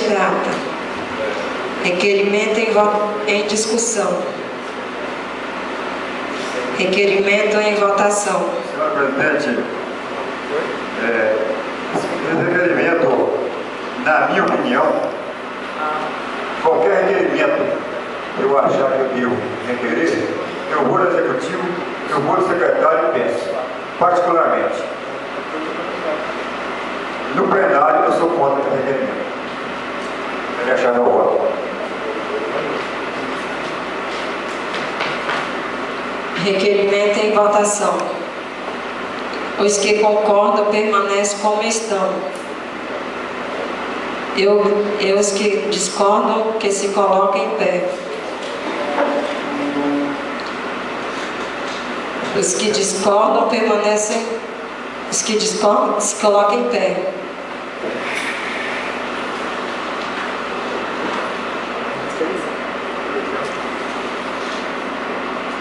data. Requerimento em discussão. Requerimento em votação. Senhor presidente, esse requerimento, na minha opinião, qualquer requerimento que eu achar que eu devo requerer, eu vou no executivo, eu vou no secretário e penso, particularmente. No plenário, eu sou contra esse requerimento. Ele achar meu voto. Requerimento em votação. Os que concordam permanecem como estão. Os que discordam, que se coloquem em pé. Os que discordam permanecem. Os que discordam se coloquem em pé.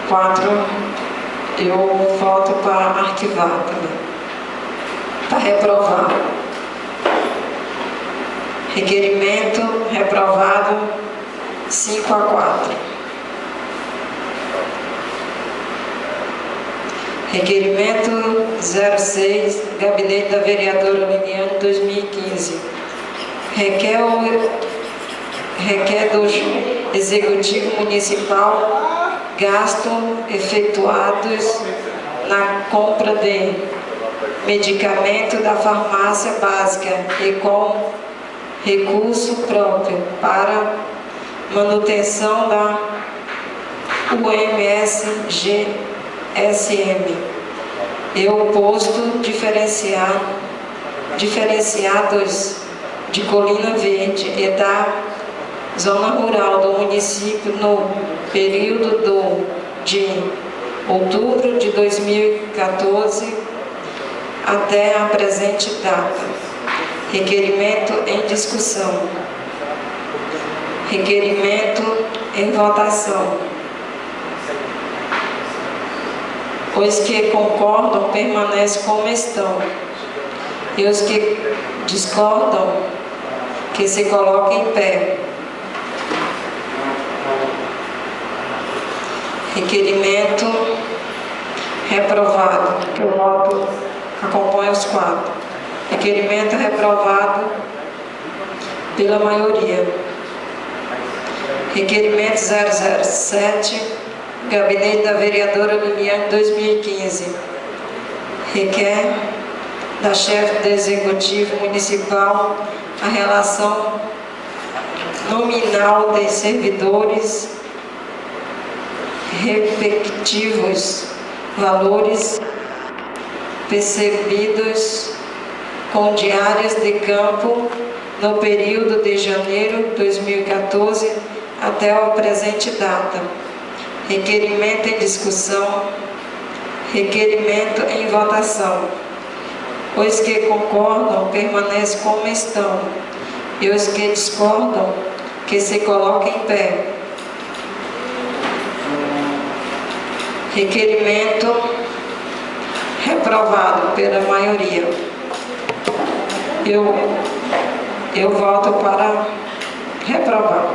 Quatro, eu voto para arquivar também, para reprovar. Requerimento reprovado 5-4. Requerimento 06, Gabinete da Vereadora Liliane, 2015. Requer do Executivo Municipal gastos efetuados na compra de medicamento da farmácia básica e com recurso próprio para manutenção da UMSGSM e o posto diferenciados de Colina Verde e da zona rural do município no período de outubro de 2014 até a presente data. Requerimento em discussão. Requerimento em votação. Os que concordam permanecem como estão. E os que discordam, que se coloquem em pé. Requerimento reprovado, que o voto acompanha os quatro. Requerimento reprovado pela maioria. Requerimento 007, Gabinete da Vereadora Liliane, 2015. Requer da chefe do Executivo Municipal a relação nominal dos servidores, respectivos valores percebidos com diárias de campo no período de janeiro de 2014 até a presente data. Requerimento em discussão. Requerimento em votação. Os que concordam permanecem como estão, e os que discordam, que se coloquem em pé. Requerimento reprovado pela maioria. Eu voto para reprovar.